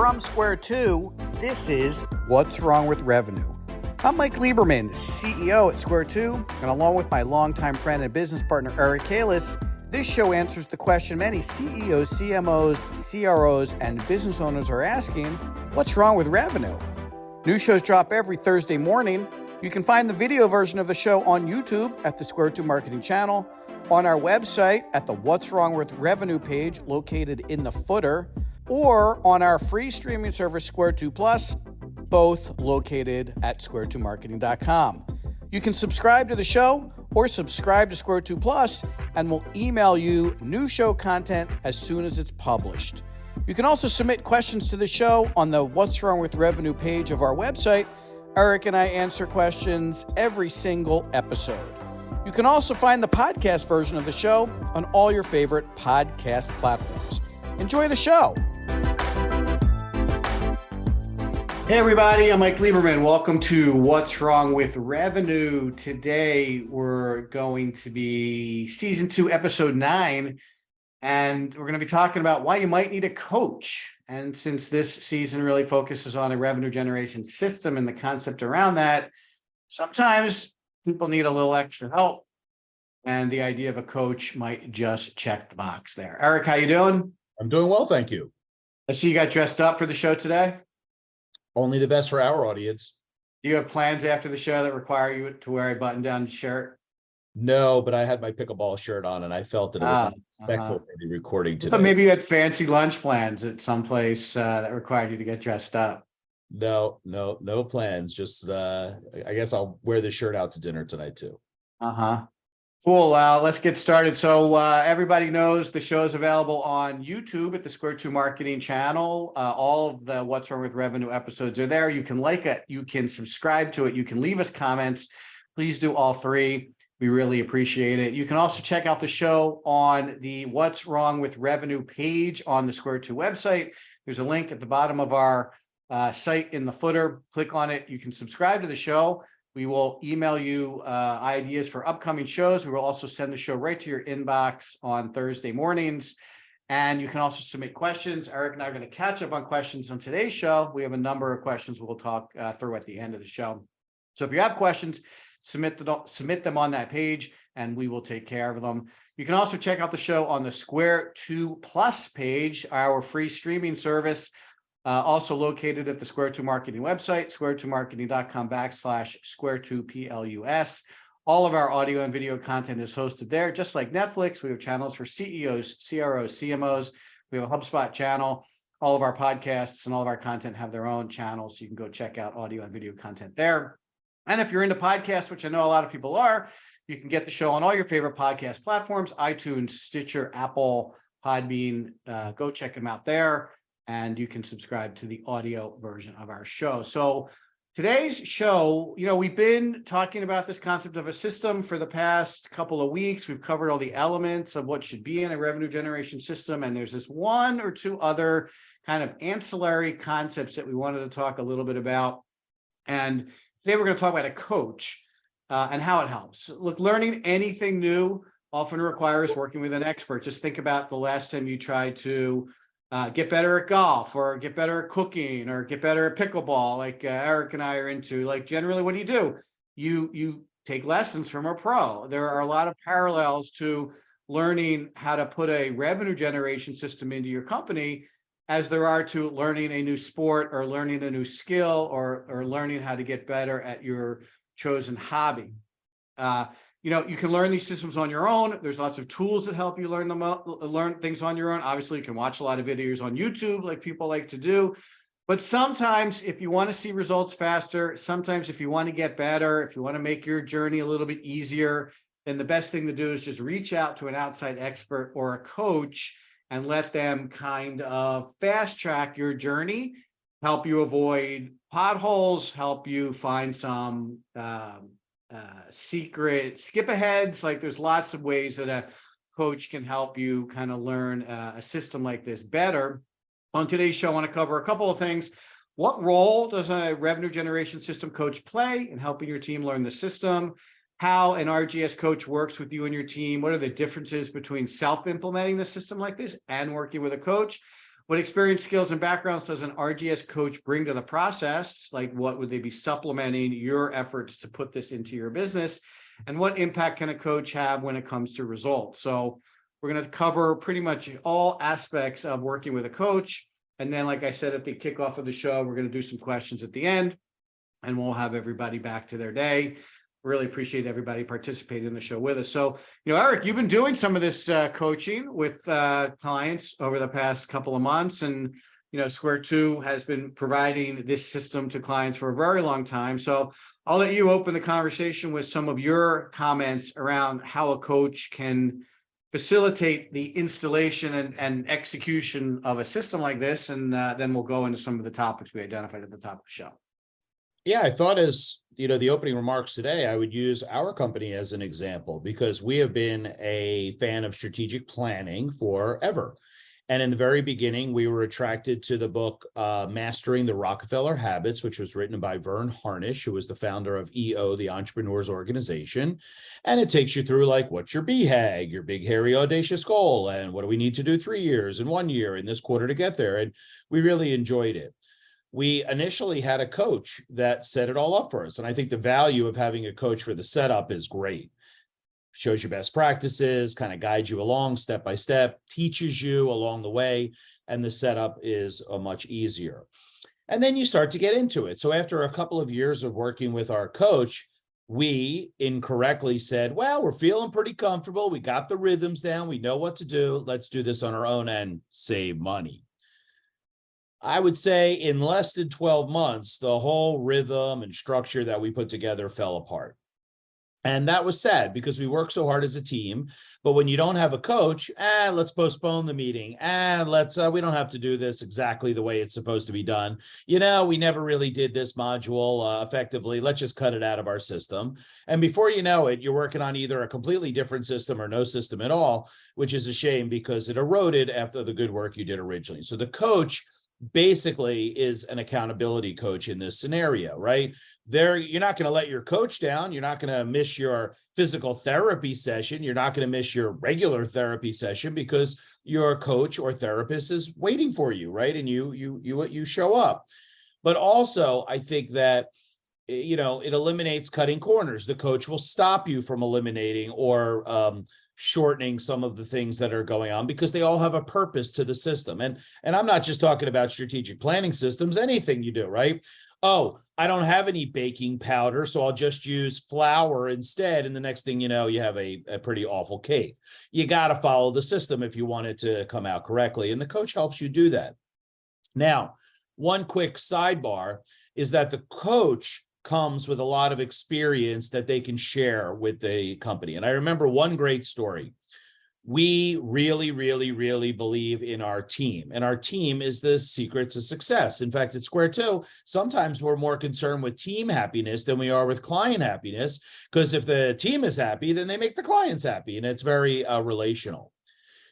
From Square Two, this is What's Wrong with Revenue. I'm Mike Lieberman, CEO at Square Two, and along with my longtime friend and business partner, Eric Kalis, this show answers the question many CEOs, CMOs, CROs, and business owners are asking, what's wrong with revenue? New shows drop every Thursday morning. You can find the video version of the show on YouTube at the Square Two Marketing channel, on our website at the What's Wrong with Revenue page located in the footer, or on our free streaming service Square Two Plus, both located at square2marketing.com. You can subscribe to the show or subscribe to Square Two Plus, and we'll email you new show content as soon as it's published. You can also submit questions to the show on the What's Wrong with Revenue page of our website. Eric and I answer questions every single episode. You can also find the podcast version of the show on all your favorite podcast platforms. Enjoy the show. Hey everybody, I'm Mike Lieberman. Welcome to What's Wrong with Revenue. Today we're going to be season 2, episode 9, and we're going to be talking about why you might need a coach. And since this season really focuses on a revenue generation system and the concept around that, sometimes people need a little extra help, and the idea of a coach might just check the box there. Eric, how you doing? I'm doing well, thank you. I see you got dressed up for the show today. Only the best for our audience. Do you have plans after the show that require you to wear a button-down shirt? No, but I had my pickleball shirt on, and I felt that it was respectful for the recording today. But maybe you had fancy lunch plans at some place that required you to get dressed up. No plans. Just I guess I'll wear the shirt out to dinner tonight too. Cool. Let's get started. So everybody knows the show is available on YouTube at the Square Two Marketing channel. All of the What's Wrong with Revenue episodes are there. You can like it. You can subscribe to it. You can leave us comments. Please do all three. We really appreciate it. You can also check out the show on the What's Wrong with Revenue page on the Square Two website. There's a link at the bottom of our site in the footer. Click on it. You can subscribe to the show. We will email you ideas for upcoming shows. We will also send the show right to your inbox on Thursday mornings. And you can also submit questions. Eric and I are going to catch up on questions on today's show. We have a number of questions we'll talk through at the end of the show. So if you have questions, submit them on that page, and we will take care of them. You can also check out the show on the Square Two Plus page, our free streaming service. Also located at the Square Two Marketing website, square2marketing.com/Square2PLUS. All of our audio and video content is hosted there, just like Netflix. We have channels for CEOs, CROs, CMOs. We have a HubSpot channel. All of our podcasts and all of our content have their own channels, so you can go check out audio and video content there. And if you're into podcasts, which I know a lot of people are, you can get the show on all your favorite podcast platforms, iTunes, Stitcher, Apple, Podbean. Go check them out there. And you can subscribe to the audio version of our show. So today's show, we've been talking about this concept of a system for the past couple of weeks. We've covered all the elements of what should be in a revenue generation system. And there's this one or two other kind of ancillary concepts that we wanted to talk a little bit about. And today we're going to talk about a coach and how it helps. Look, learning anything new often requires working with an expert. Just think about the last time you tried to get better at golf, or get better at cooking, or get better at pickleball, like Eric and I are into. Like, generally, what do? You take lessons from a pro. There are a lot of parallels to learning how to put a revenue generation system into your company as there are to learning a new sport, or learning a new skill, or learning how to get better at your chosen hobby. You can learn these systems on your own. There's lots of tools that help you learn things on your own. Obviously, you can watch a lot of videos on YouTube like people like to do. But sometimes if you want to see results faster, sometimes if you want to get better, if you want to make your journey a little bit easier, then the best thing to do is just reach out to an outside expert or a coach and let them kind of fast track your journey, help you avoid potholes, help you find some secret skip aheads. Like, there's lots of ways that a coach can help you kind of learn a system like this better. On today's show, I want to cover a couple of things. What role does a revenue generation system coach play in helping your team learn the system? How an RGS coach works with you and your team? What are the differences between self-implementing the system like this and working with a coach? What experience, skills, and backgrounds does an RGS coach bring to the process? Like, what would they be supplementing your efforts to put this into your business? And what impact can a coach have when it comes to results? So we're going to cover pretty much all aspects of working with a coach. And then, like I said, at the kickoff of the show, we're going to do some questions at the end, and we'll have everybody back to their day. Really appreciate everybody participating in the show with us. So, Eric, you've been doing some of this coaching with clients over the past couple of months, and Square Two has been providing this system to clients for a very long time. So I'll let you open the conversation with some of your comments around how a coach can facilitate the installation and execution of a system like this, and then we'll go into some of the topics we identified at the top of the show. Yeah, I thought as the opening remarks today, I would use our company as an example because we have been a fan of strategic planning forever. And in the very beginning, we were attracted to the book Mastering the Rockefeller Habits, which was written by Vern Harnish, who was the founder of EO, the Entrepreneurs Organization. And it takes you through like, what's your BHAG, your big, hairy, audacious goal? And what do we need to do 3 years and 1 year in this quarter to get there? And we really enjoyed it. We initially had a coach that set it all up for us. And I think the value of having a coach for the setup is great. Shows you best practices, kind of guides you along step by step, teaches you along the way, and the setup is much easier. And then you start to get into it. So after a couple of years of working with our coach, we incorrectly said, well, we're feeling pretty comfortable. We got the rhythms down. We know what to do. Let's do this on our own and save money. I would say in less than 12 months, the whole rhythm and structure that we put together fell apart. And that was sad because we work so hard as a team. But when you don't have a coach, let's postpone the meeting. We don't have to do this exactly the way it's supposed to be done. We never really did this module effectively. Let's just cut it out of our system. And before you know it, you're working on either a completely different system or no system at all, which is a shame because it eroded after the good work you did originally. So the coach basically is an accountability coach in this scenario, right? You're not going to let your coach down. You're not going to miss your physical therapy session. You're not going to miss your regular therapy session because your coach or therapist is waiting for you, right? And you show up. But also, I think that it eliminates cutting corners. The coach will stop you from eliminating or shortening some of the things that are going on because they all have a purpose to the system. And I'm not just talking about strategic planning systems, anything you do, right? Oh, I don't have any baking powder, so I'll just use flour instead. And the next thing you know, you have a pretty awful cake. You got to follow the system if you want it to come out correctly. And the coach helps you do that. Now, one quick sidebar is that the coach comes with a lot of experience that they can share with the company. And I remember one great story. We really, really, really believe in our team, and our team is the secret to success. In fact, at Square Two, sometimes we're more concerned with team happiness than we are with client happiness, because if the team is happy, then they make the clients happy, and it's very relational.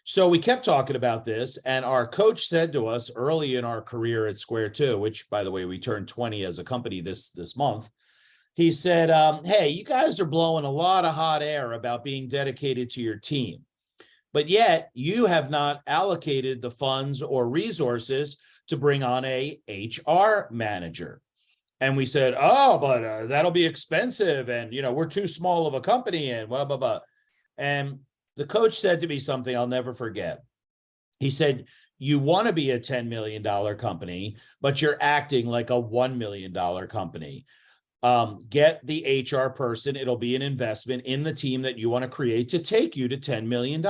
So we kept talking about this, and our coach said to us early in our career at Square Two, which, by the way, we turned 20 as a company this month. He said, hey, you guys are blowing a lot of hot air about being dedicated to your team, but yet you have not allocated the funds or resources to bring on a HR manager. And we said, oh, but that'll be expensive, and we're too small of a company, and blah, blah, blah. And the coach said to me something I'll never forget. He said, you want to be a $10 million company, but you're acting like a $1 million company. Get the HR person. It'll be an investment in the team that you want to create to take you to $10 million.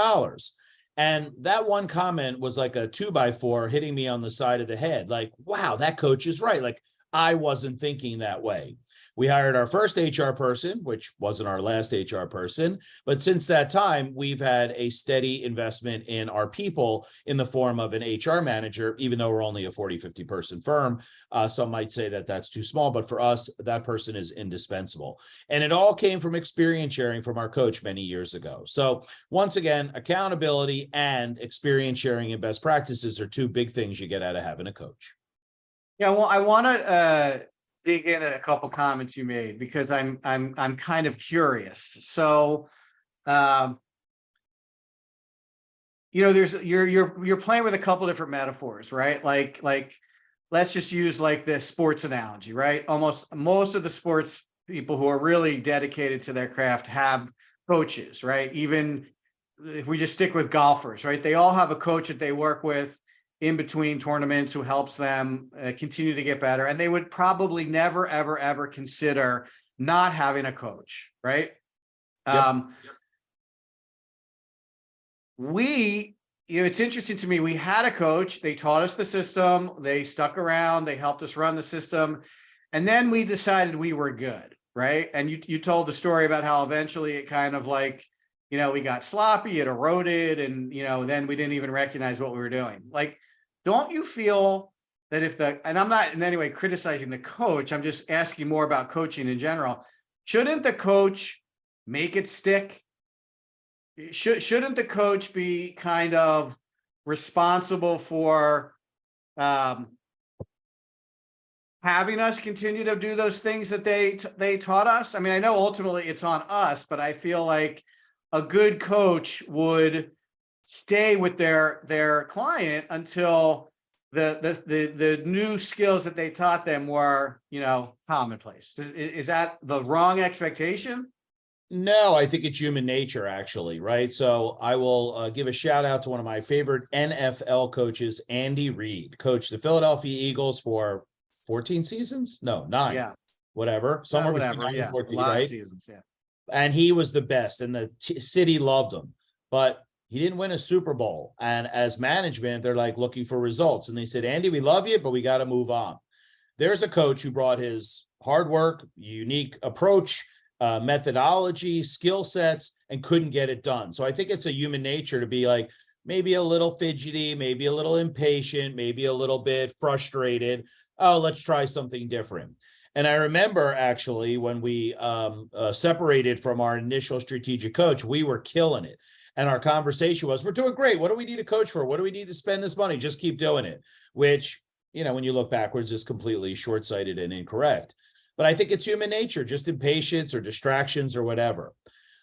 And that one comment was like a 2x4 hitting me on the side of the head. Like, wow, that coach is right. Like, I wasn't thinking that way. We hired our first HR person, which wasn't our last HR person. But since that time, we've had a steady investment in our people in the form of an HR manager, even though we're only a 40, 50 person firm. Some might say that that's too small, but for us, that person is indispensable. And it all came from experience sharing from our coach many years ago. So once again, accountability and experience sharing and best practices are two big things you get out of having a coach. Yeah, well, I want to dig into a couple comments you made because I'm kind of curious. So there's you're playing with a couple different metaphors, right? Like let's just use like the sports analogy, right? Almost most of the sports people who are really dedicated to their craft have coaches, right? Even if we just stick with golfers, right? They all have a coach that they work with in between tournaments who helps them continue to get better. And they would probably never, ever, ever consider not having a coach, right? Yep. It's interesting to me. We had a coach, they taught us the system, they stuck around, they helped us run the system. And then we decided we were good, right? And you told the story about how eventually it kind of like, we got sloppy, it eroded, and then we didn't even recognize what we were doing. Like, don't you feel that and I'm not in any way criticizing the coach, I'm just asking more about coaching in general. Shouldn't the coach make it stick? Shouldn't the coach be kind of responsible for having us continue to do those things that they taught us? I mean, I know ultimately it's on us, but I feel like a good coach would stay with their client until the new skills that they taught them were, commonplace. Is that the wrong expectation? No, I think it's human nature, actually, right? So I will give a shout out to one of my favorite NFL coaches, Andy Reid, coached the Philadelphia Eagles for 14 seasons? No, 9, Yeah, whatever, somewhere between whatever. 9 and Yeah, a 14, lot of right? seasons. Yeah. And he was the best, and the city loved him, but he didn't win a Super Bowl. And as management, they're like looking for results. And they said, Andy, we love you, but we got to move on. There's a coach who brought his hard work, unique approach, methodology, skill sets, and couldn't get it done. So I think it's a human nature to be like maybe a little fidgety, maybe a little impatient, maybe a little bit frustrated. Oh, let's try something different. And I remember actually when we separated from our initial strategic coach, we were killing it. And our conversation was, we're doing great. What do we need a coach for? What do we need to spend this money? Just keep doing it, which, when you look backwards, is completely short-sighted and incorrect. But I think it's human nature, just impatience or distractions or whatever.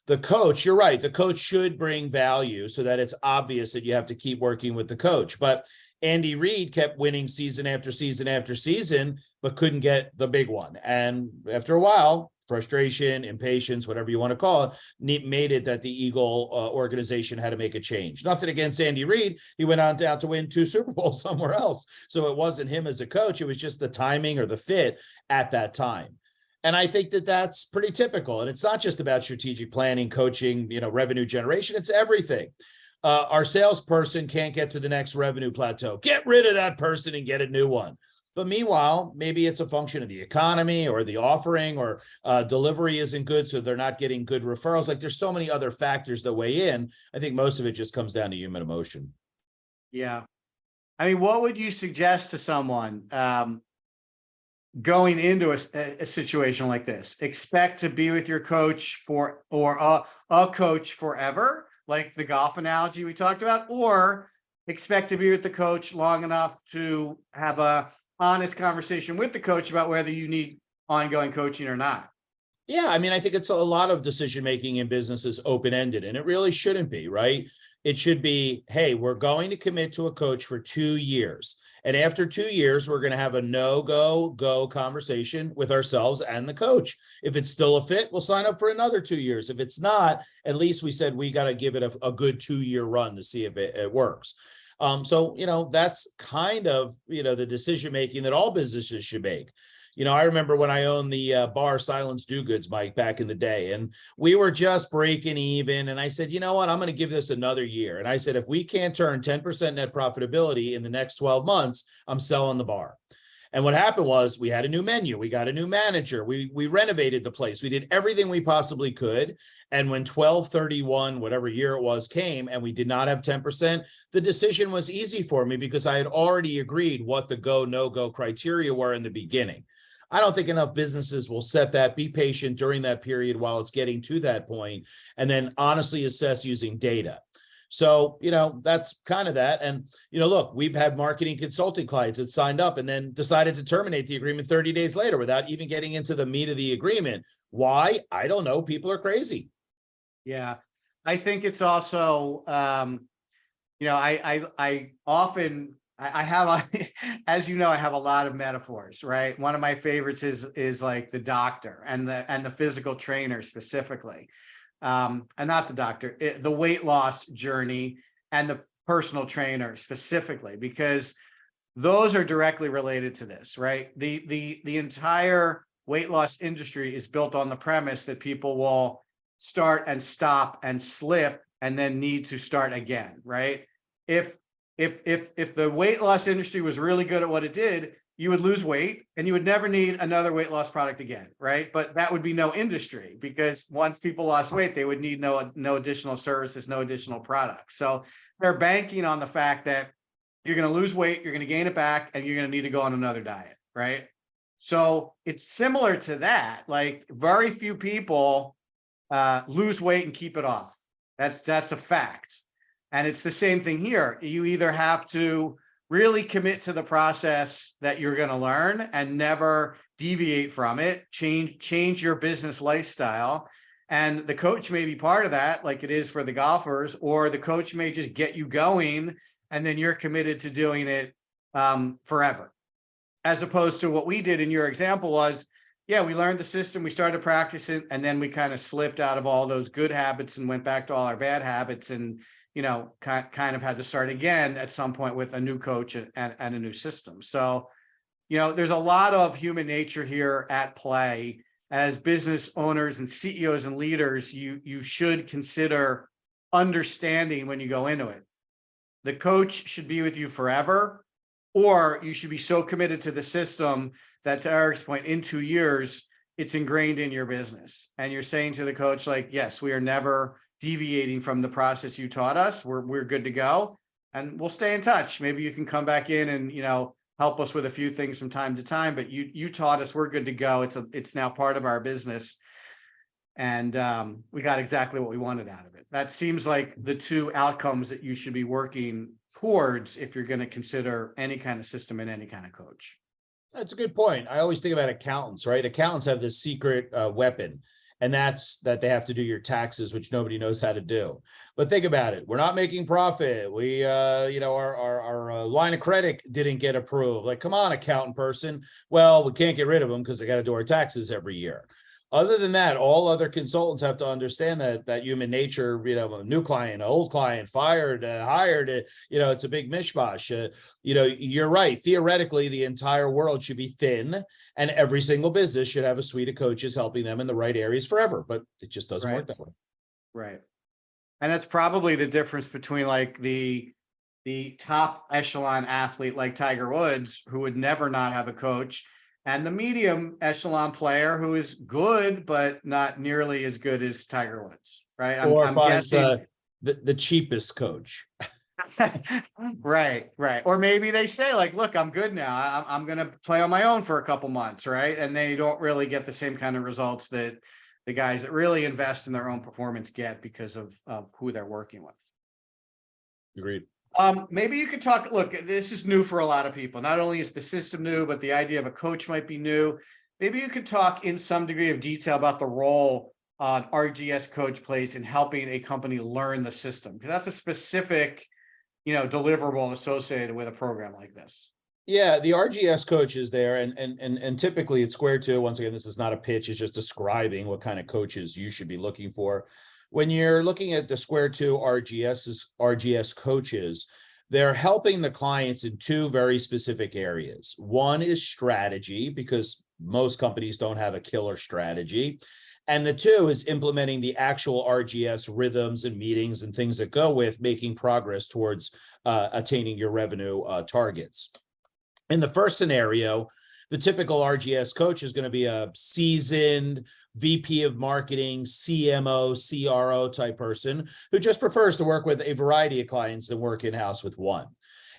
The coach, you're right, the coach should bring value so that it's obvious that you have to keep working with the coach. But Andy Reid kept winning season after season after season, but couldn't get the big one. And after a while, frustration, impatience, whatever you want to call it, made it that the Eagle organization had to make a change. Nothing against Andy Reid. He went on down to win 2 Super Bowls somewhere else. So it wasn't him as a coach. It was just the timing or the fit at that time. And I think that that's pretty typical. And it's not just about strategic planning, coaching, revenue generation. It's everything. Our salesperson can't get to the next revenue plateau. Get rid of that person and get a new one. But meanwhile, maybe it's a function of the economy or the offering or delivery isn't good, so they're not getting good referrals. Like there's so many other factors that weigh in. I think most of it just comes down to human emotion. Yeah. I mean, what would you suggest to someone going into a situation like this? Expect to be with your coach or a coach forever, like the golf analogy we talked about, or expect to be with the coach long enough to have a honest conversation with the coach about whether you need ongoing coaching or not. Yeah, I mean, I think it's a lot of decision making in business is open-ended, and it really shouldn't be, right? It should be, hey, we're going to commit to a coach for 2 years. And after 2 years, we're going to have a go conversation with ourselves and the coach. If it's still a fit, we'll sign up for another 2 years. If it's not, at least we said we got to give it a good 2-year run to see if it works. So, that's kind of, the decision making that all businesses should make. I remember when I owned the bar Silence Do Goods, Mike, back in the day, and we were just breaking even. And I said, you know what, I'm going to give this another year. And I said, if we can't turn 10% net profitability in the next 12 months, I'm selling the bar. And what happened was we had a new menu. We got a new manager. We renovated the place. We did everything we possibly could. And when 12/31, whatever year it was, came and we did not have 10%, the decision was easy for me because I had already agreed what the go, no go criteria were in the beginning. I don't think enough businesses will set that, be patient during that period while it's getting to that point, and then honestly assess using data. So, that's kind of that. And, look, we've had marketing consulting clients that signed up and then decided to terminate the agreement 30 days later without even getting into the meat of the agreement. Why? I don't know. People are crazy. Yeah. I think it's also, I often I have as you know, I have a lot of metaphors, right? One of my favorites is like the doctor and the physical trainer specifically, and not the doctor, the weight loss journey and the personal trainer specifically, because those are directly related to this, right? The entire weight loss industry is built on the premise that people will start and stop and slip and then need to start again, right? If if the weight loss industry was really good at what it did, you would lose weight and you would never need another weight loss product again, right? But that would be no industry, because once people lost weight, they would need no additional services, no additional products. So they're banking on the fact that you're going to lose weight, you're going to gain it back, and you're going to need to go on another diet, right? So it's similar to that. Like, very few people lose weight and keep it off. That's a fact. And it's the same thing here. You either have to really commit to the process that you're going to learn and never deviate from it, change your business lifestyle. And the coach may be part of that, like it is for the golfers, or the coach may just get you going and then you're committed to doing it forever. As opposed to what we did in your example was, yeah, we learned the system, we started practicing, and then we kind of slipped out of all those good habits and went back to all our bad habits, and kind of had to start again at some point with a new coach and a new system. So, there's a lot of human nature here at play. As business owners and CEOs and leaders, you should consider understanding when you go into it. The coach should be with you forever, or you should be so committed to the system that, to Eric's point, in 2 years, it's ingrained in your business. And you're saying to the coach, like, yes, we are never deviating from the process you taught us. We're good to go. And we'll stay in touch. Maybe you can come back in and, help us with a few things from time to time, but you taught us, we're good to go. It's now part of our business. And we got exactly what we wanted out of it. That seems like the two outcomes that you should be working towards if you're going to consider any kind of system and any kind of coach. That's a good point. I always think about accountants, right? Accountants have this secret weapon, and that's that they have to do your taxes, which nobody knows how to do. But think about it. We're not making profit. We, our line of credit didn't get approved. Like, come on, accountant person. Well, we can't get rid of them because they got to do our taxes every year. Other than that, all other consultants have to understand that human nature, a new client, old client, fired, hired, it's a big mishmash. You're right. Theoretically, the entire world should be thin, and every single business should have a suite of coaches helping them in the right areas forever, but it just doesn't work that way. Right. And that's probably the difference between like the top echelon athlete like Tiger Woods, who would never not have a coach, and the medium echelon player who is good, but not nearly as good as Tiger Woods, right? I'm guessing the cheapest coach. Right. Or maybe they say, like, look, I'm good now. I'm going to play on my own for a couple months, right? And they don't really get the same kind of results that the guys that really invest in their own performance get because of who they're working with. Agreed. Maybe you could talk, look, this is new for a lot of people. Not only is the system new, but the idea of a coach might be new. Maybe you could talk in some degree of detail about the role RGS Coach plays in helping a company learn the system, because that's a specific, deliverable associated with a program like this. Yeah, the RGS Coach is there, and typically it's square two. Once again, this is not a pitch; it's just describing what kind of coaches you should be looking for. When you're looking at the square two RGS coaches, they're helping the clients in two very specific areas. One is strategy, because most companies don't have a killer strategy. And the two is implementing the actual RGS rhythms and meetings and things that go with making progress towards attaining your revenue targets. In the first scenario, the typical RGS coach is going to be a seasoned VP of marketing, CMO, CRO type person who just prefers to work with a variety of clients than work in-house with one.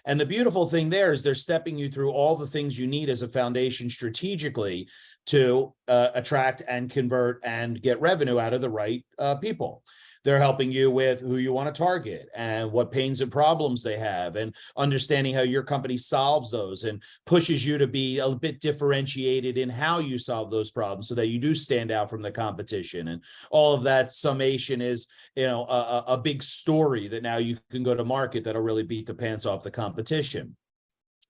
And the beautiful thing there is they're stepping you through all the things you need as a foundation strategically to attract and convert and get revenue out of the right people. They're helping you with who you want to target and what pains and problems they have, and understanding how your company solves those and pushes you to be a bit differentiated in how you solve those problems so that you do stand out from the competition. And all of that summation is, a big story that now you can go to market that'll really beat the pants off the competition.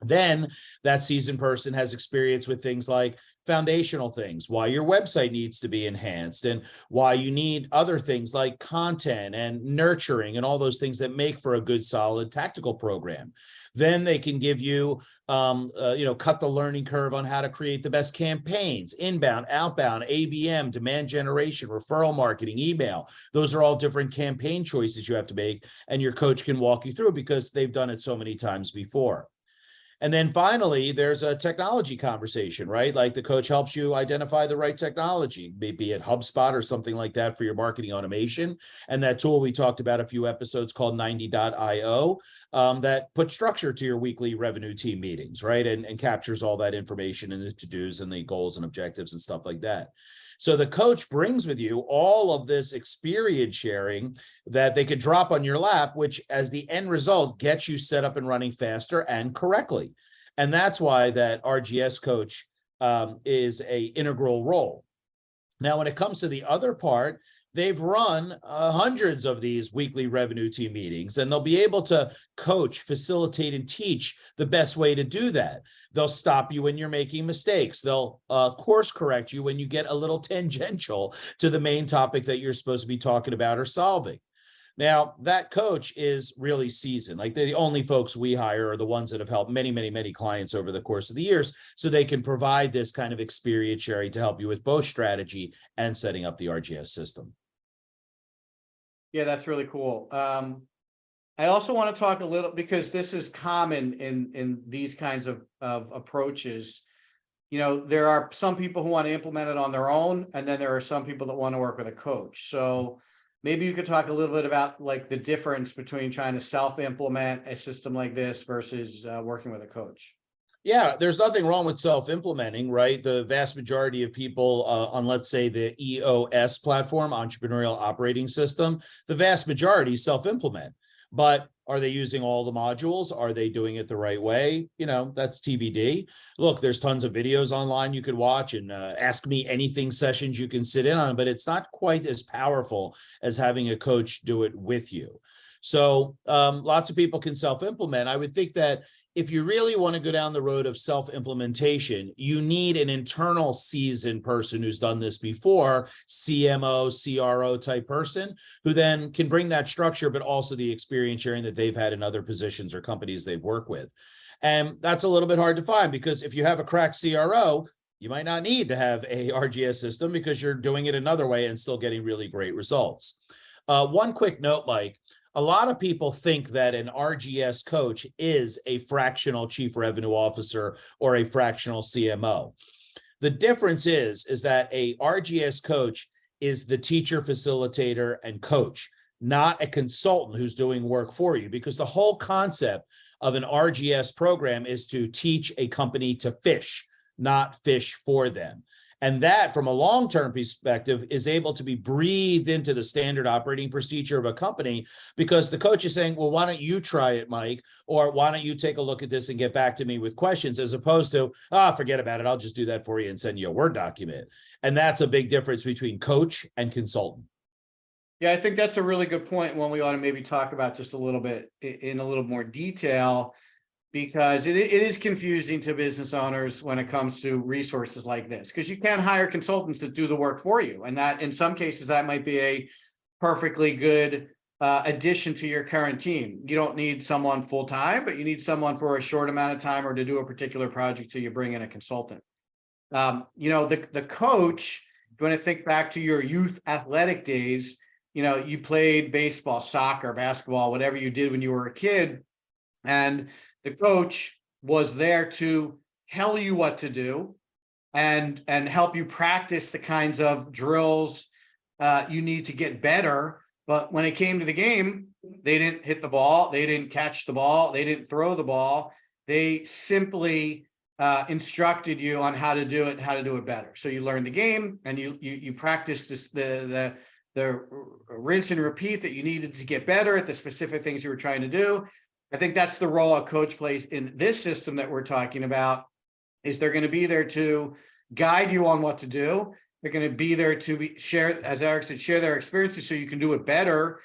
Then that seasoned person has experience with things like foundational things, why your website needs to be enhanced, and why you need other things like content and nurturing and all those things that make for a good, solid tactical program. Then they can give you, cut the learning curve on how to create the best campaigns, inbound, outbound, ABM, demand generation, referral marketing, email. Those are all different campaign choices you have to make, and your coach can walk you through because they've done it so many times before. And then finally, there's a technology conversation, right? Like the coach helps you identify the right technology, maybe at HubSpot or something like that for your marketing automation. And that tool we talked about a few episodes called 90.io that puts structure to your weekly revenue team meetings, right? And captures all that information and the to-dos and the goals and objectives and stuff like that. So the coach brings with you all of this experience sharing that they could drop on your lap, which as the end result gets you set up and running faster and correctly. And that's why that RGS coach is an integral role. Now, when it comes to the other part, they've run hundreds of these weekly revenue team meetings, and they'll be able to coach, facilitate, and teach the best way to do that. They'll stop you when you're making mistakes. They'll course correct you when you get a little tangential to the main topic that you're supposed to be talking about or solving. Now, that coach is really seasoned. Like the only folks we hire are the ones that have helped many, many, many clients over the course of the years. So they can provide this kind of experience sharing to help you with both strategy and setting up the RGS system. Yeah, that's really cool. I also want to talk a little, because this is common in these kinds of approaches. There are some people who want to implement it on their own, and then there are some people that want to work with a coach. So maybe you could talk a little bit about like the difference between trying to self-implement a system like this versus working with a coach. Yeah, there's nothing wrong with self-implementing, right? The vast majority of people on, let's say, the EOS platform, Entrepreneurial Operating System, the vast majority self-implement. But are they using all the modules? Are they doing it the right way? That's TBD. Look, there's tons of videos online you could watch, and ask me anything sessions you can sit in on, but it's not quite as powerful as having a coach do it with you. So lots of people can self-implement. I would think that if you really want to go down the road of self-implementation, you need an internal seasoned person who's done this before, CMO, CRO type person, who then can bring that structure, but also the experience sharing that they've had in other positions or companies they've worked with. And that's a little bit hard to find, because if you have a cracked CRO, you might not need to have a RGS system because you're doing it another way and still getting really great results. One quick note, Mike. A lot of people think that an RGS coach is a fractional chief revenue officer or a fractional CMO. The difference is that a RGS coach is the teacher, facilitator, and coach, not a consultant who's doing work for you, because the whole concept of an RGS program is to teach a company to fish, not fish for them. And that, from a long-term perspective, is able to be breathed into the standard operating procedure of a company, because the coach is saying, well, why don't you try it, Mike? Or why don't you take a look at this and get back to me with questions, as opposed to, forget about it, I'll just do that for you and send you a Word document. And that's a big difference between coach and consultant. Yeah, I think that's a really good point, one we ought to maybe talk about just a little bit in a little more detail, because it is confusing to business owners when it comes to resources like this, because you can't hire consultants to do the work for you. And that, in some cases, that might be a perfectly good addition to your current team. You don't need someone full time, but you need someone for a short amount of time or to do a particular project till you bring in a consultant. The coach, if you want to think back to your youth athletic days, you played baseball, soccer, basketball, whatever you did when you were a kid, and the coach was there to tell you what to do and help you practice the kinds of drills you need to get better. But when it came to the game, they didn't hit the ball, they didn't catch the ball, they didn't throw the ball. They simply instructed you on how to do it, how to do it better. So you learn the game, and you practice the rinse and repeat that you needed to get better at the specific things you were trying to do. I think that's the role a coach plays in this system that we're talking about, is they're going to be there to guide you on what to do. They're going to be there to share, as Eric said, share their experiences so you can do it better,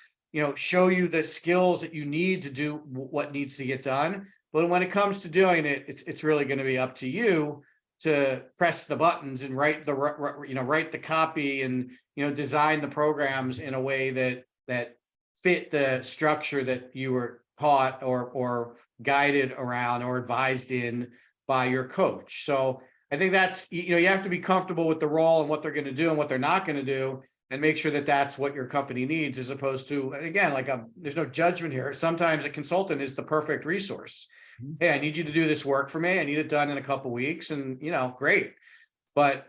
show you the skills that you need to do what needs to get done. But when it comes to doing it, it's really going to be up to you to press the buttons and write the copy and, design the programs in a way that fit the structure that you were taught or guided around or advised in by your coach. So I think that's, you have to be comfortable with the role and what they're going to do and what they're not going to do, and make sure that that's what your company needs, as opposed to, and again, there's no judgment here. Sometimes a consultant is the perfect resource. Hey, I need you to do this work for me. I need it done in a couple of weeks, and, great. But,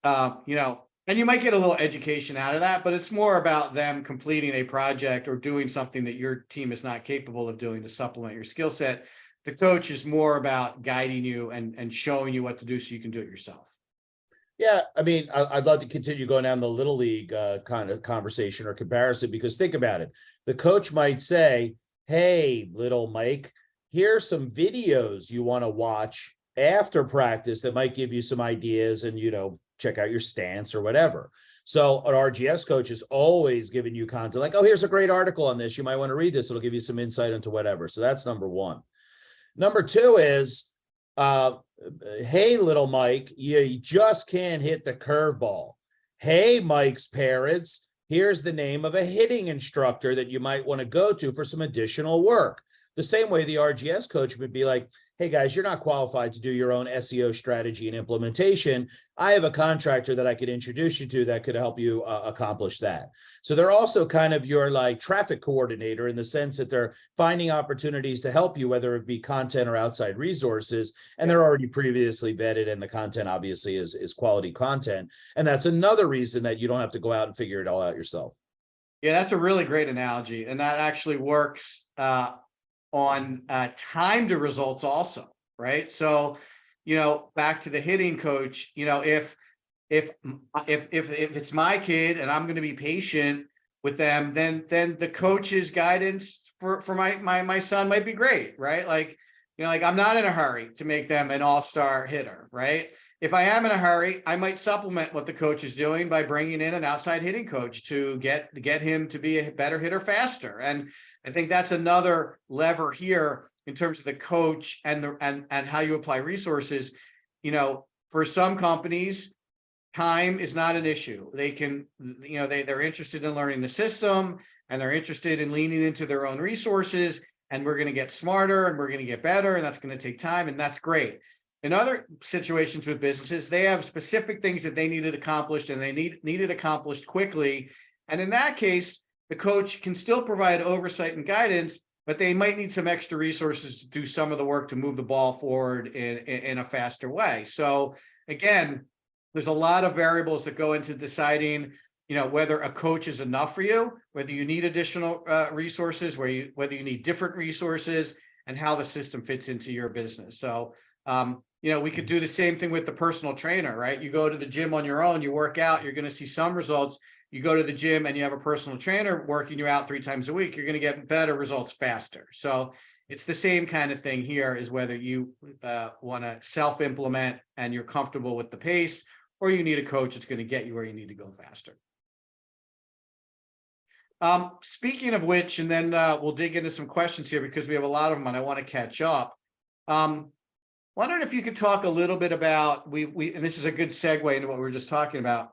and you might get a little education out of that, but it's more about them completing a project or doing something that your team is not capable of doing to supplement your skill set. The coach is more about guiding you and showing you what to do so you can do it yourself. Yeah, I mean, I'd love to continue going down the little league kind of conversation or comparison, because think about it. The coach might say, hey, little Mike, here's some videos you want to watch after practice that might give you some ideas and, check out your stance or whatever. So an RGS coach is always giving you content like, oh, here's a great article on this. You might want to read this. It'll give you some insight into whatever. So that's number one. Number two is, hey, little Mike, you just can't hit the curveball. Hey, Mike's parents, here's the name of a hitting instructor that you might want to go to for some additional work. The same way the RGS coach would be like, hey guys, you're not qualified to do your own SEO strategy and implementation. I have a contractor that I could introduce you to that could help you accomplish that. So they're also kind of your like traffic coordinator, in the sense that they're finding opportunities to help you, whether it be content or outside resources, and they're already previously vetted, and the content obviously is quality content. And that's another reason that you don't have to go out and figure it all out yourself. Yeah, that's a really great analogy. And that actually works on time to results also, right? So, back to the hitting coach, if it's my kid and I'm going to be patient with them, then the coach's guidance for my son might be great, right? Like I'm not in a hurry to make them an all-star hitter, right? If I am in a hurry, I might supplement what the coach is doing by bringing in an outside hitting coach to get him to be a better hitter faster. And I think that's another lever here in terms of the coach and how you apply resources. For some companies, time is not an issue. They can, they're interested in learning the system, and they're interested in leaning into their own resources, and we're going to get smarter and we're going to get better, and that's going to take time, and that's great. In other situations with businesses, they have specific things that they needed accomplished, and they needed accomplished quickly. And in that case, the coach can still provide oversight and guidance, but they might need some extra resources to do some of the work to move the ball forward in a faster way. So again, there's a lot of variables that go into deciding, whether a coach is enough for you, whether you need additional resources, whether you need different resources, and how the system fits into your business. So, we could do the same thing with the personal trainer, right? You go to the gym on your own, you work out, you're going to see some results. You go to the gym and you have a personal trainer working you out 3 times a week, you're going to get better results faster. So it's the same kind of thing here, is whether you want to self-implement and you're comfortable with the pace, or you need a coach that's going to get you where you need to go faster. Speaking of which, and then we'll dig into some questions here because we have a lot of them and I want to catch up. Wondering if you could talk a little bit about, and this is a good segue into what we were just talking about,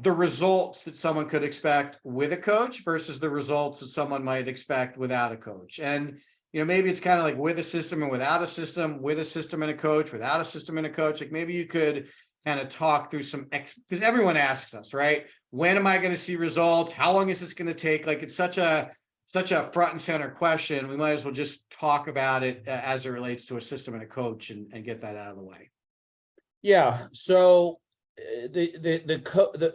the results that someone could expect with a coach versus the results that someone might expect without a coach. And, maybe it's kind of like with a system and without a system, with a system and a coach, without a system and a coach. Like maybe you could kind of talk through some, because everyone asks us, right? When am I going to see results? How long is this going to take? Like it's such a front and center question. We might as well just talk about it as it relates to a system and a coach and get that out of the way. Yeah. So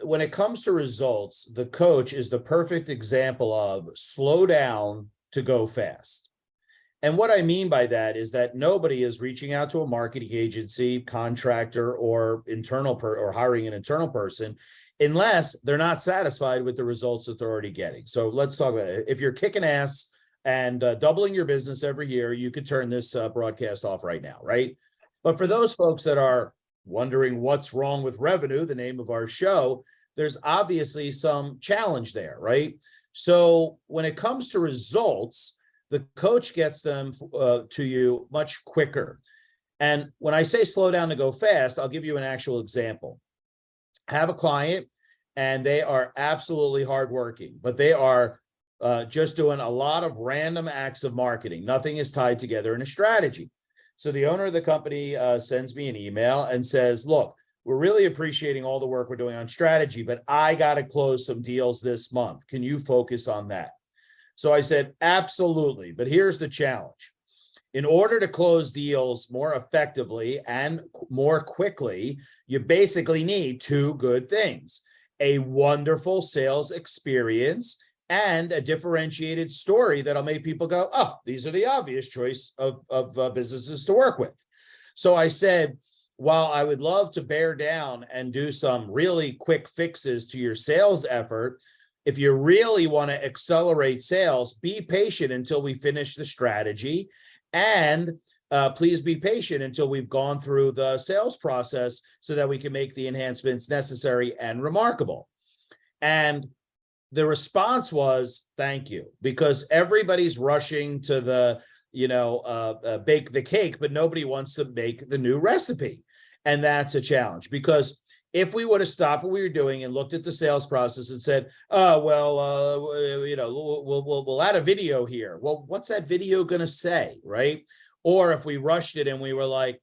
when it comes to results, the coach is the perfect example of slow down to go fast. And what I mean by that is that nobody is reaching out to a marketing agency, contractor, or internal or hiring an internal person unless they're not satisfied with the results that they're already getting. So let's talk about it. If you're kicking ass and doubling your business every year, you could turn this broadcast off right now, right? But for those folks that are wondering what's wrong with revenue, the name of our show, there's obviously some challenge there, right? So when it comes to results, the coach gets them to you much quicker. And when I say slow down to go fast, I'll give you an actual example. Have a client and they are absolutely hardworking, but they are just doing a lot of random acts of marketing. Nothing is tied together in a strategy. So the owner of the company sends me an email and says, look, we're really appreciating all the work we're doing on strategy, but I got to close some deals this month. Can you focus on that? So I said, absolutely. But here's the challenge. In order to close deals more effectively and more quickly, you basically need two good things: a wonderful sales experience and a differentiated story that'll make people go, oh, these are the obvious choice of businesses to work with. So I said, while I would love to bear down and do some really quick fixes to your sales effort, if you really want to accelerate sales, be patient until we finish the strategy. And please be patient until we've gone through the sales process so that we can make the enhancements necessary and remarkable. And the response was, thank you, because everybody's rushing to bake the cake, but nobody wants to make the new recipe. And that's a challenge, because if we would have stopped what we were doing and looked at the sales process and said, oh, well, we'll add a video here. Well, what's that video going to say, right? Or if we rushed it and we were like,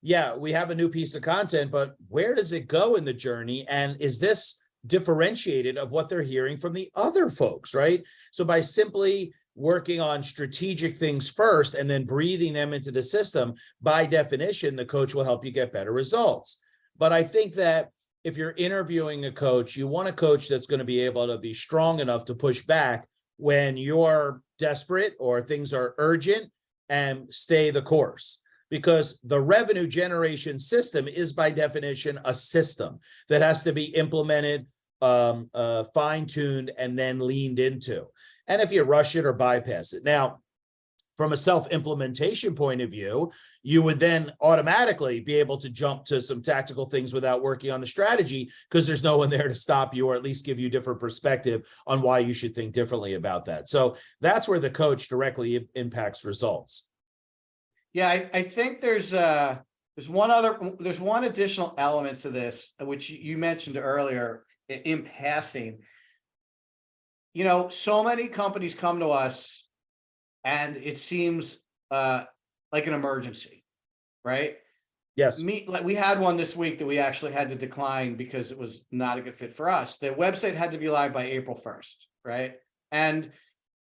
yeah, we have a new piece of content, but where does it go in the journey? And is this differentiated of what they're hearing from the other folks, right? So by simply working on strategic things first and then breathing them into the system, by definition, the coach will help you get better results. But I think that if you're interviewing a coach, you want a coach that's going to be able to be strong enough to push back when you're desperate or things are urgent and stay the course. Because the revenue generation system is by definition a system that has to be implemented, fine-tuned, and then leaned into. And if you rush it or bypass it. Now, from a self-implementation point of view, you would then automatically be able to jump to some tactical things without working on the strategy, because there's no one there to stop you or at least give you different perspective on why you should think differently about that. So that's where the coach directly impacts results. Yeah, I think there's one additional element to this, which you mentioned earlier in passing. You know, so many companies come to us and it seems like an emergency, right? Yes. Like we had one this week that we actually had to decline because it was not a good fit for us. The website had to be live by April 1st, right? And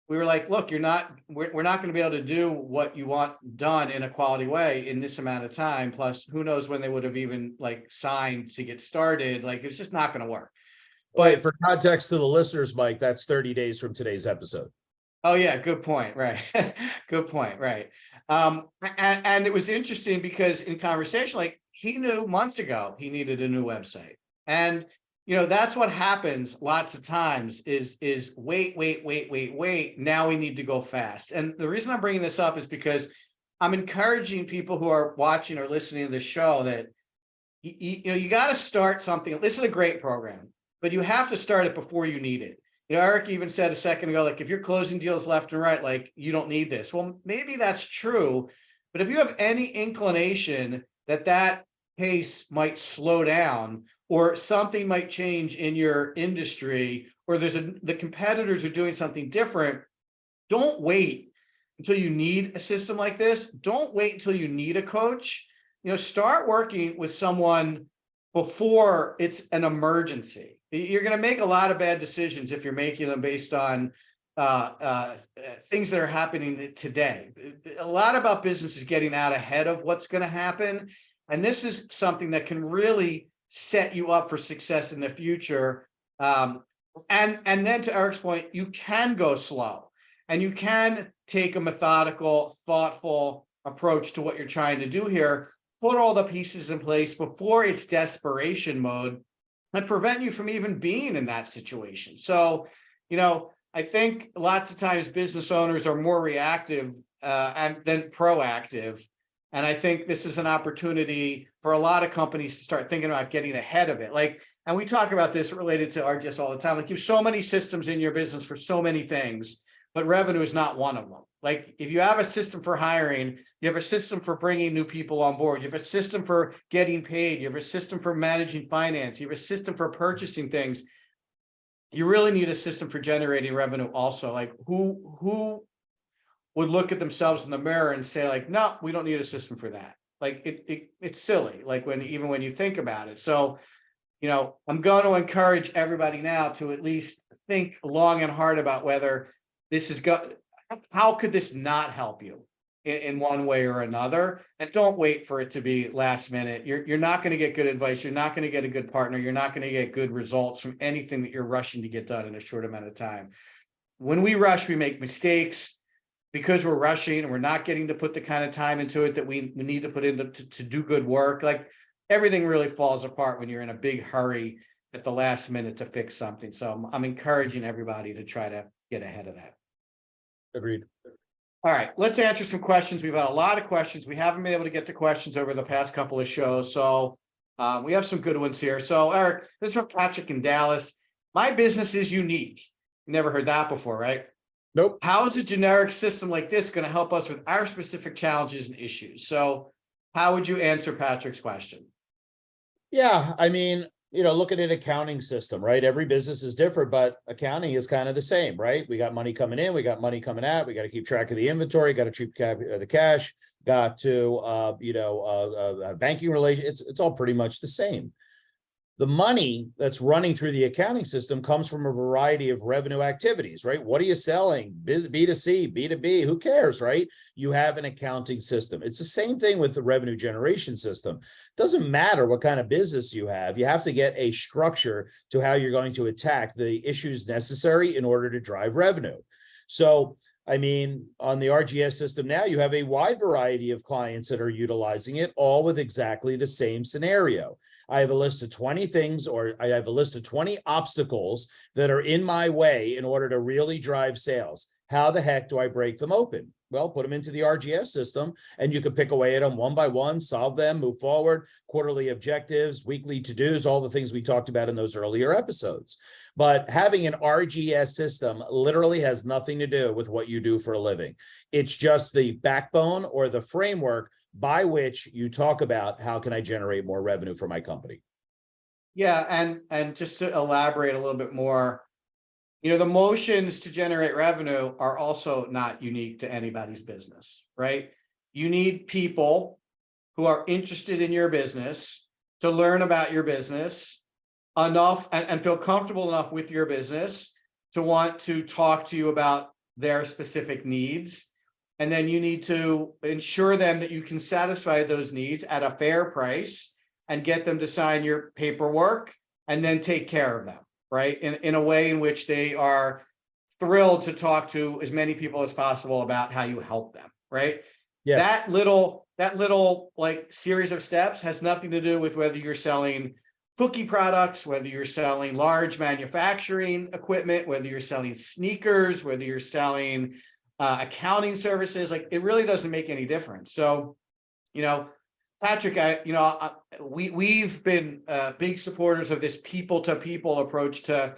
we were like, look, we're not going to be able to do what you want done in a quality way in this amount of time. Plus, who knows when they would have even like signed to get started. Like, it's just not going to work. But for context to the listeners, Mike, that's 30 days from today's episode. Oh yeah, good point. Right. Good point. Right. And it was interesting because in conversation, like he knew months ago he needed a new website. And that's what happens lots of times is wait. Now we need to go fast. And the reason I'm bringing this up is because I'm encouraging people who are watching or listening to this show that you got to start something. This is a great program, but you have to start it before you need it. Eric even said a second ago, like if you're closing deals left and right, like you don't need this. Well, maybe that's true, but if you have any inclination that pace might slow down or something might change in your industry, or the competitors are doing something different, don't wait until you need a system like this. Don't wait until you need a coach. Start working with someone before it's an emergency. You're going to make a lot of bad decisions if you're making them based on things that are happening today. A lot about business is getting out ahead of what's going to happen. And this is something that can really set you up for success in the future. And then to Eric's point, you can go slow and you can take a methodical, thoughtful approach to what you're trying to do here. Put all the pieces in place before it's desperation mode. and prevent you from even being in that situation. So, I think lots of times business owners are more reactive and than proactive. And I think this is an opportunity for a lot of companies to start thinking about getting ahead of it. And we talk about this related to RGS all the time. You have so many systems in your business for so many things, but revenue is not one of them. If you have a system for hiring, you have a system for bringing new people on board, you have a system for getting paid, you have a system for managing finance, you have a system for purchasing things. You really need a system for generating revenue also. Who would look at themselves in the mirror and say no, we don't need a system for that. It's silly. Even when you think about it. So, I'm going to encourage everybody now to at least think long and hard about whether this is how could this not help you in one way or another? And don't wait for it to be last minute. You're not going to get good advice. You're not going to get a good partner. You're not going to get good results from anything that you're rushing to get done in a short amount of time. When we rush, we make mistakes because we're rushing and we're not getting to put the kind of time into it that we need to put into to do good work. Everything really falls apart when you're in a big hurry at the last minute to fix something. So I'm encouraging everybody to try to get ahead of that. Agreed. All right, let's answer some questions. We've had a lot of questions. We haven't been able to get to questions over the past couple of shows. So we have some good ones here. So Eric, this is from Patrick in Dallas. My business is unique. You never heard that before, right? Nope. How is a generic system like this going to help us with our specific challenges and issues? So how would you answer Patrick's question? Yeah, I mean, look at an accounting system, right? Every business is different, but accounting is kind of the same, right? We got money coming in, we got money coming out, we got to keep track of the inventory, got to keep the cash, got to, banking relations. It's all pretty much the same. The money that's running through the accounting system comes from a variety of revenue activities, right? What are you selling? B2C, B2B, who cares, right? You have an accounting system. It's the same thing with the revenue generation system. Doesn't matter what kind of business you have to get a structure to how you're going to attack the issues necessary in order to drive revenue. So, I mean, on the RGS system now, you have a wide variety of clients that are utilizing it, all with exactly the same scenario. I have a list of 20 things, or I have a list of 20 obstacles that are in my way in order to really drive sales. How the heck do I break them open? Well, put them into the RGS system and you can pick away at them one by one, solve them, move forward, quarterly objectives, weekly to-dos, all the things we talked about in those earlier episodes. But having an RGS system literally has nothing to do with what you do for a living. It's just the backbone or the framework by which you talk about how can I generate more revenue for my company. Yeah, and just to elaborate a little bit more, the motions to generate revenue are also not unique to anybody's business, right? You need people who are interested in your business to learn about your business enough and feel comfortable enough with your business to want to talk to you about their specific needs. And then you need to ensure them that you can satisfy those needs at a fair price and get them to sign your paperwork and then take care of them, right? In a way in which they are thrilled to talk to as many people as possible about how you help them, right? Yes. That little series of steps has nothing to do with whether you're selling cookie products, whether you're selling large manufacturing equipment, whether you're selling sneakers, whether you're selling accounting services. It really doesn't make any difference. So, Patrick, we've been big supporters of this people-to-people approach to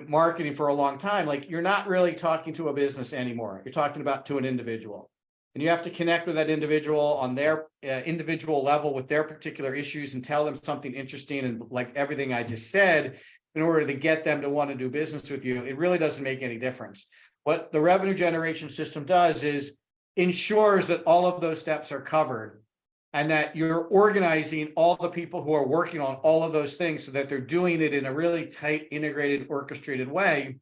marketing for a long time. You're not really talking to a business anymore. You're talking to an individual. And you have to connect with that individual on their individual level with their particular issues and tell them something interesting. And everything I just said, in order to get them to want to do business with you, it really doesn't make any difference. What the revenue generation system does is ensures that all of those steps are covered and that you're organizing all the people who are working on all of those things so that they're doing it in a really tight, integrated, orchestrated way.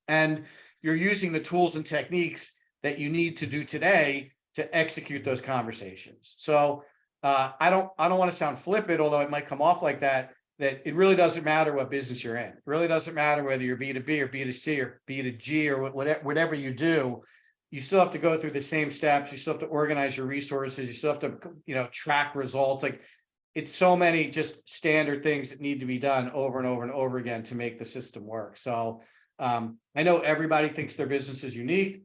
And you're using the tools and techniques that you need to do today to execute those conversations. So I don't want to sound flippant, although it might come off like that it really doesn't matter what business you're in. It really doesn't matter whether you're B2B or B2C or B2G or whatever you do. You still have to go through the same steps. You still have to organize your resources. You still have to, track results. it's so many just standard things that need to be done over and over and over again to make the system work. So I know everybody thinks their business is unique.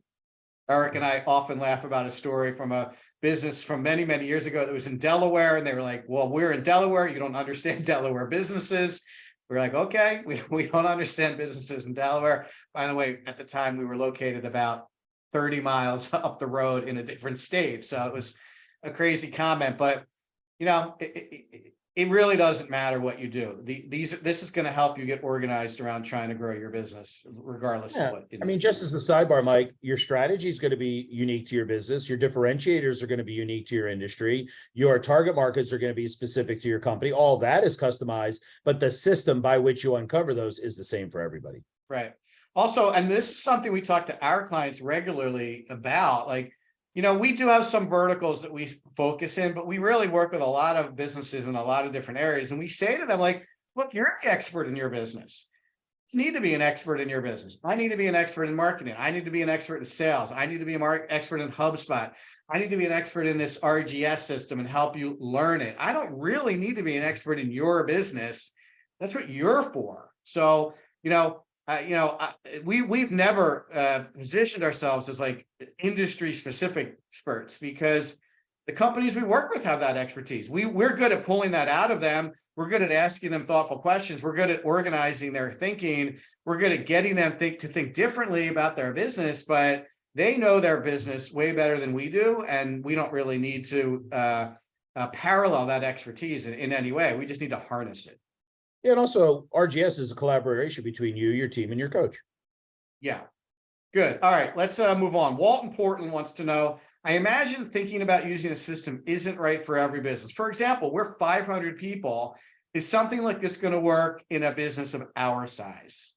Eric and I often laugh about a story from a business from many, many years ago that was in Delaware. And they were like, well, we're in Delaware. You don't understand Delaware businesses. We're like, okay, we don't understand businesses in Delaware. By the way, at the time we were located about 30 miles up the road in a different state. So it was a crazy comment, but you know, it really doesn't matter what you do. This is going to help you get organized around trying to grow your business, regardless of what. I mean, just as a sidebar, Mike, your strategy is going to be unique to your business. Your differentiators are going to be unique to your industry. Your target markets are going to be specific to your company. All that is customized, but the system by which you uncover those is the same for everybody. Right. Also, and this is something we talk to our clients regularly about, like, you know, we do have some verticals that we focus in, but we really work with a lot of businesses in a lot of different areas. And we say to them, like, look, you're an expert in your business. You need to be an expert in your business. I need to be an expert in marketing. I need to be an expert in sales. I need to be an expert in HubSpot. I need to be an expert in this RGS system and help you learn it. I don't really need to be an expert in your business. That's what you're for. So, we've never positioned ourselves as like industry specific experts, because the companies we work with have that expertise. We're good at pulling that out of them. We're good at asking them thoughtful questions. We're good at organizing their thinking. We're good at getting them to think differently about their business, but they know their business way better than we do. And we don't really need to parallel that expertise in any way. We just need to harness it. Yeah, and also RGS is a collaboration between you, your team, and your coach. Yeah, good. All right, let's move on. Walton Portland wants to know, I imagine thinking about using a system isn't right for every business. For example, we're 500 people. Is something like this going to work in a business of our size?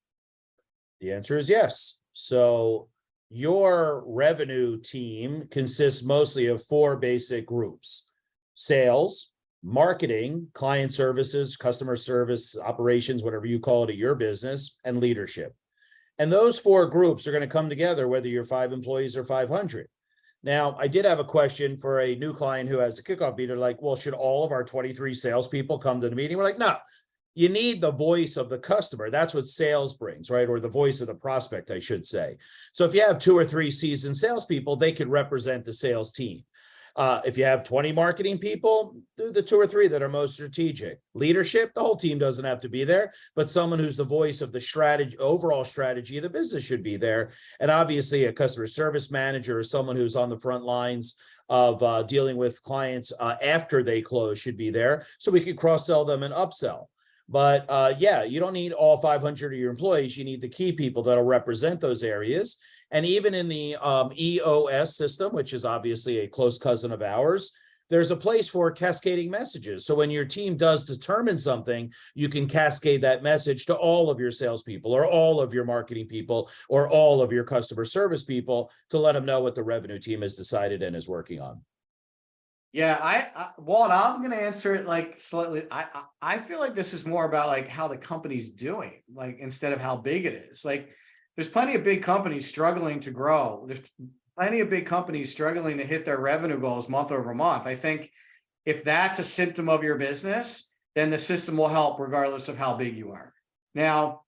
The answer is yes. So your revenue team consists mostly of 4 basic groups: sales, marketing, client services, customer service, operations, whatever you call it at your business, and leadership. And those 4 groups are going to come together whether you're 5 employees or 500. Now, I did have a question for a new client who has a kickoff meeting, like, well, should all of our 23 salespeople come to the meeting? We're like, no, you need the voice of the customer. That's what sales brings, right? Or the voice of the prospect, I should say. So if you have 2 or 3 seasoned salespeople, they could represent the sales team. If you have 20 marketing people, do the 2 or 3 that are most strategic. Leadership, the whole team doesn't have to be there, but someone who's the voice of the strategy, overall strategy of the business should be there. And obviously a customer service manager or someone who's on the front lines of dealing with clients after they close should be there, so we can cross-sell them and upsell. But yeah, you don't need all 500 of your employees. You need the key people that'll represent those areas. And even in the EOS system, which is obviously a close cousin of ours, there's a place for cascading messages. So when your team does determine something, you can cascade that message to all of your salespeople or all of your marketing people or all of your customer service people to let them know what the revenue team has decided and is working on. Yeah, Walt, I'm going to answer it like slightly. I feel like this is more about like how the company's doing, like instead of how big it is. Like there's plenty of big companies struggling to grow. There's plenty of big companies struggling to hit their revenue goals month over month. I think if that's a symptom of your business, then the system will help regardless of how big you are. Now,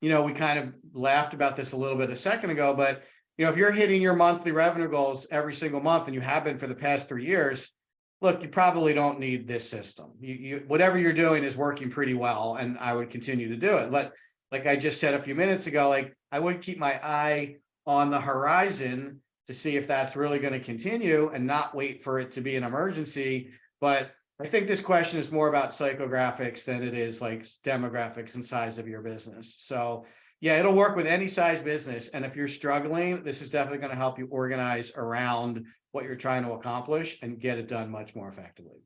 we kind of laughed about this a little bit a second ago, but if you're hitting your monthly revenue goals every single month, and you have been for the past 3 years, look, you probably don't need this system. Whatever you're doing is working pretty well, and I would continue to do it. But like I just said a few minutes ago, like I would keep my eye on the horizon to see if that's really going to continue and not wait for it to be an emergency. But I think this question is more about psychographics than it is like demographics and size of your business. So yeah, it'll work with any size business. And if you're struggling, this is definitely going to help you organize around what you're trying to accomplish and get it done much more effectively.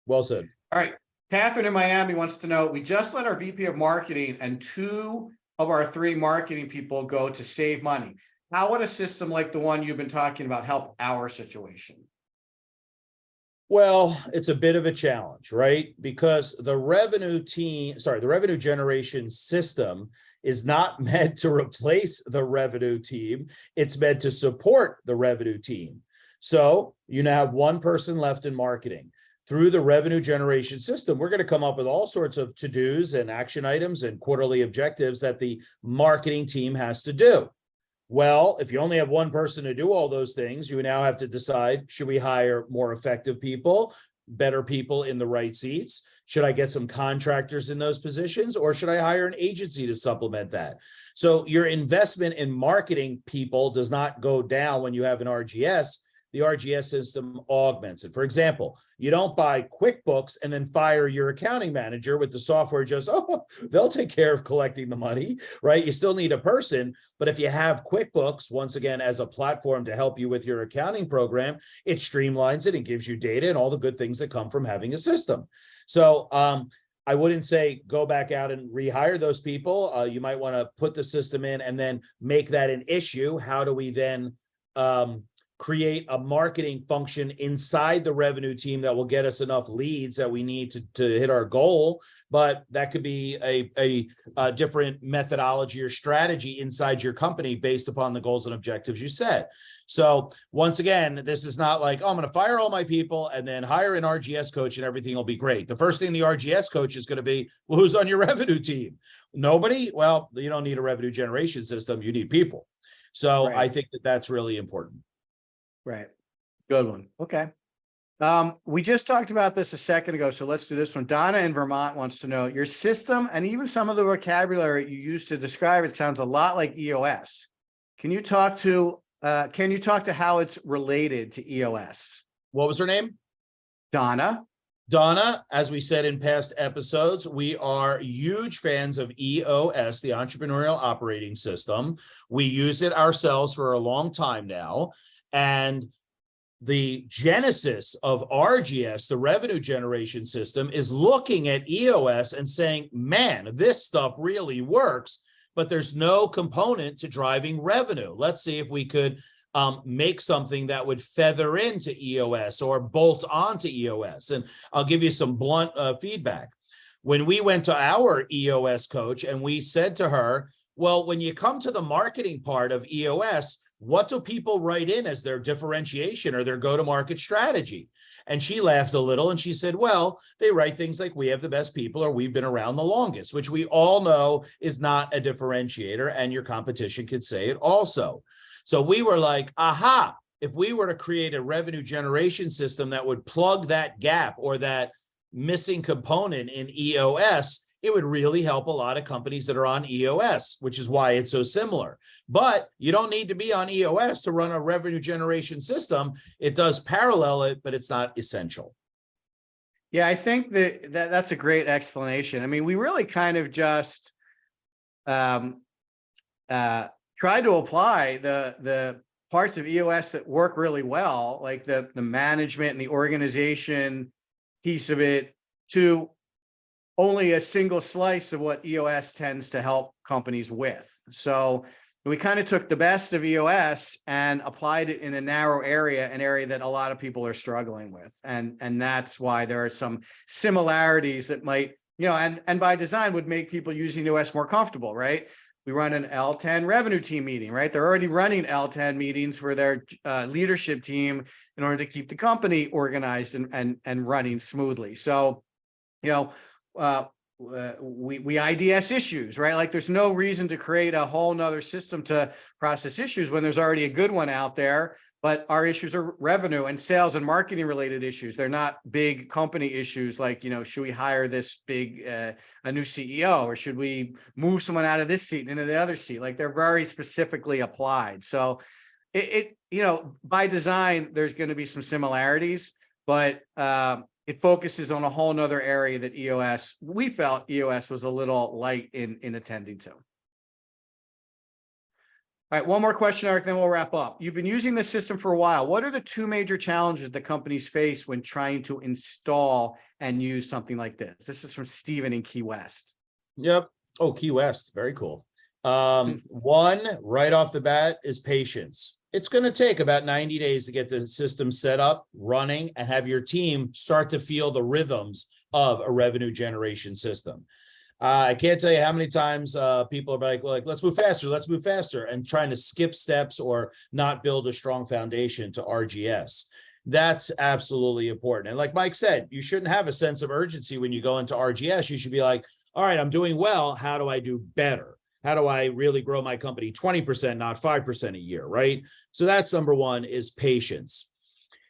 Well said. All right. Catherine in Miami wants to know, we just let our VP of marketing and 2 of our 3 marketing people go to save money. How would a system like the one you've been talking about help our situation? Well, it's a bit of a challenge, right? Because the revenue generation system is not meant to replace the revenue team. It's meant to support the revenue team. So you now have 1 person left in marketing. through the revenue generation system, we're going to come up with all sorts of to-dos and action items and quarterly objectives that the marketing team has to do. Well, if you only have one person to do all those things, you now have to decide, should we hire more effective people, better people in the right seats? Should I get some contractors in those positions, or should I hire an agency to supplement that? So your investment in marketing people does not go down when you have an RGS. The RGS system augments it. For example, you don't buy QuickBooks and then fire your accounting manager with the software just, oh, they'll take care of collecting the money, right? You still need a person, but if you have QuickBooks, once again, as a platform to help you with your accounting program, it streamlines it and gives you data and all the good things that come from having a system. So I wouldn't say go back out and rehire those people. You might want to put the system in and then make that an issue. How do we then create a marketing function inside the revenue team that will get us enough leads that we need to hit our goal? But that could be a different methodology or strategy inside your company based upon the goals and objectives you set. So once again, this is not like, oh, I'm going to fire all my people and then hire an RGS coach and everything will be great. The first thing the RGS coach is going to be, well, who's on your revenue team? Nobody? Well, you don't need a revenue generation system. You need people. So Right. I think that that's really important. Right. Good one. Okay. We just talked about this a second ago, so let's do this one. Donna in Vermont wants to know your system and even some of the vocabulary you use to describe it sounds a lot like EOS. Can you talk to how it's related to EOS? What was her name? Donna. Donna, as we said in past episodes, we are huge fans of EOS, the Entrepreneurial Operating System. We use it ourselves for a long time now. And the genesis of RGS, the revenue generation system, is looking at EOS and saying, man, this stuff really works, but there's no component to driving revenue. Let's see if we could make something that would feather into EOS or bolt onto EOS. And I'll give you some blunt feedback. When we went to our EOS coach and we said to her, well, when you come to the marketing part of EOS, what do people write in as their differentiation or their go-to-market strategy? And she laughed a little and she said, well, they write things like we have the best people or we've been around the longest, which we all know is not a differentiator, and your competition could say it also. So we were like, aha, if we were to create a revenue generation system that would plug that gap or that missing component in EOS, it would really help a lot of companies that are on EOS, which is why it's so similar. But you don't need to be on EOS to run a revenue generation system. It does parallel it, but it's not essential. Yeah, I think that's a great explanation. I mean, we really kind of just tried to apply the parts of EOS that work really well, like the management and the organization piece of it, to only a single slice of what EOS tends to help companies with. So we kind of took the best of EOS and applied it in a narrow area, an area that a lot of people are struggling with. And that's why there are some similarities that might, and by design would make people using EOS more comfortable, right? We run an L10 revenue team meeting, right? They're already running L10 meetings for their leadership team in order to keep the company organized and running smoothly. So, we IDS issues, right? Like there's no reason to create a whole nother system to process issues when there's already a good one out there. But our issues are revenue and sales and marketing related issues. They're not big company issues like, should we hire this big, a new CEO, or should we move someone out of this seat into the other seat? Like they're very specifically applied. So by design, there's going to be some similarities, but it focuses on a whole nother area that we felt EOS was a little light in attending to. All right, one more question, Eric, then we'll wrap up. You've been using this system for a while. What are the two major challenges that companies face when trying to install and use something like this? This is from Steven in Key West. Yep. Oh, Key West. Very cool. One, right off the bat, is patience. It's going to take about 90 days to get the system set up, running, and have your team start to feel the rhythms of a revenue generation system. I can't tell you how many times people are like, let's move faster, and trying to skip steps or not build a strong foundation to RGS. That's absolutely important. And like Mike said, you shouldn't have a sense of urgency when you go into RGS. You should be like, all right, I'm doing well. How do I do better? How do I really grow my company 20%, not 5% a year, right? So that's number one, is patience.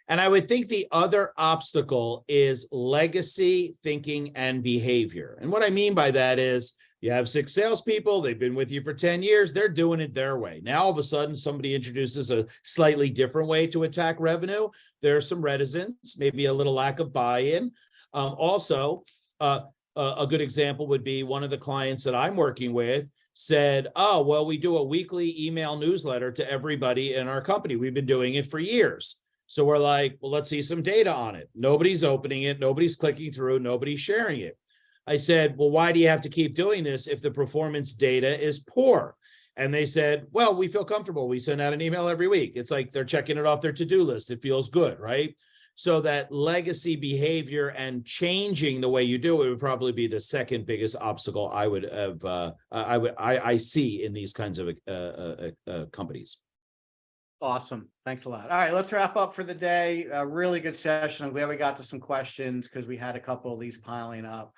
And I would think the other obstacle is legacy thinking and behavior. And what I mean by that is you have 6 salespeople, they've been with you for 10 years, they're doing it their way. Now, all of a sudden, somebody introduces a slightly different way to attack revenue. There's some reticence, maybe a little lack of buy-in. A good example would be one of the clients that I'm working with said, oh, well, we do a weekly email newsletter to everybody in our company. We've been doing it for years. So we're like, well, let's see some data on it. Nobody's opening it. Nobody's clicking through. Nobody's sharing it. I said, well, why do you have to keep doing this if the performance data is poor? And they said, well, we feel comfortable. We send out an email every week. It's like they're checking it off their to-do list. It feels good, right? So that legacy behavior and changing the way you do it would probably be the second biggest obstacle I would have. I see in these kinds of companies. Awesome. Thanks a lot. All right, let's wrap up for the day. A really good session. I'm glad we got to some questions because we had a couple of these piling up.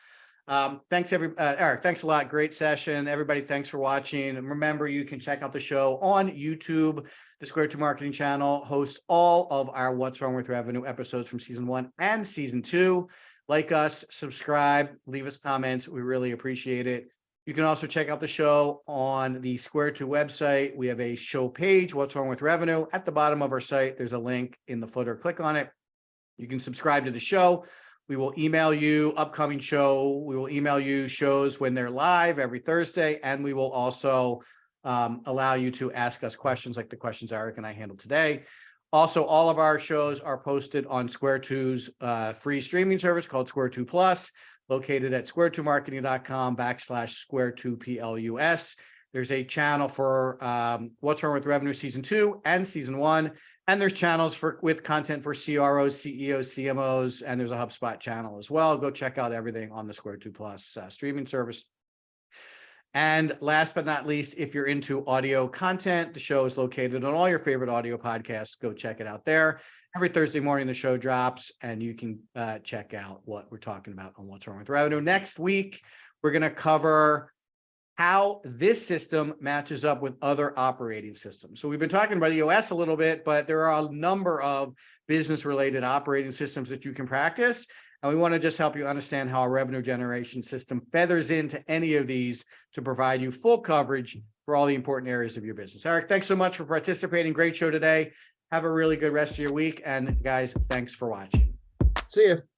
Thanks, Eric. Thanks a lot. Great session. Everybody, thanks for watching. And remember, you can check out the show on YouTube. The Square Two Marketing channel hosts all of our What's Wrong with Revenue episodes from season 1 and season 2. Like us, subscribe, leave us comments. We really appreciate it. You can also check out the show on the Square Two website. We have a show page, What's Wrong with Revenue. At the bottom of our site, there's a link in the footer. Click on it. You can subscribe to the show. We will email you upcoming show. We will email you shows when they're live every Thursday. And we will also allow you to ask us questions like the questions Eric and I handled today. Also, all of our shows are posted on Square Two's free streaming service called Square Two Plus, located at square2marketing.com/Square2PLUS. There's a channel for What's Wrong with Revenue Season 2 and Season 1. And there's channels with content for CROs, CEOs, CMOs, and there's a HubSpot channel as well. Go check out everything on the Square Two Plus streaming service. And last but not least, if you're into audio content, the show is located on all your favorite audio podcasts. Go check it out there. Every Thursday morning, the show drops, and you can check out what we're talking about on What's Wrong with Revenue. Next week, we're going to cover how this system matches up with other operating systems. So we've been talking about EOS a little bit, but there are a number of business-related operating systems that you can practice. And we want to just help you understand how a revenue generation system feathers into any of these to provide you full coverage for all the important areas of your business. Eric, thanks so much for participating. Great show today. Have a really good rest of your week. And guys, thanks for watching. See you.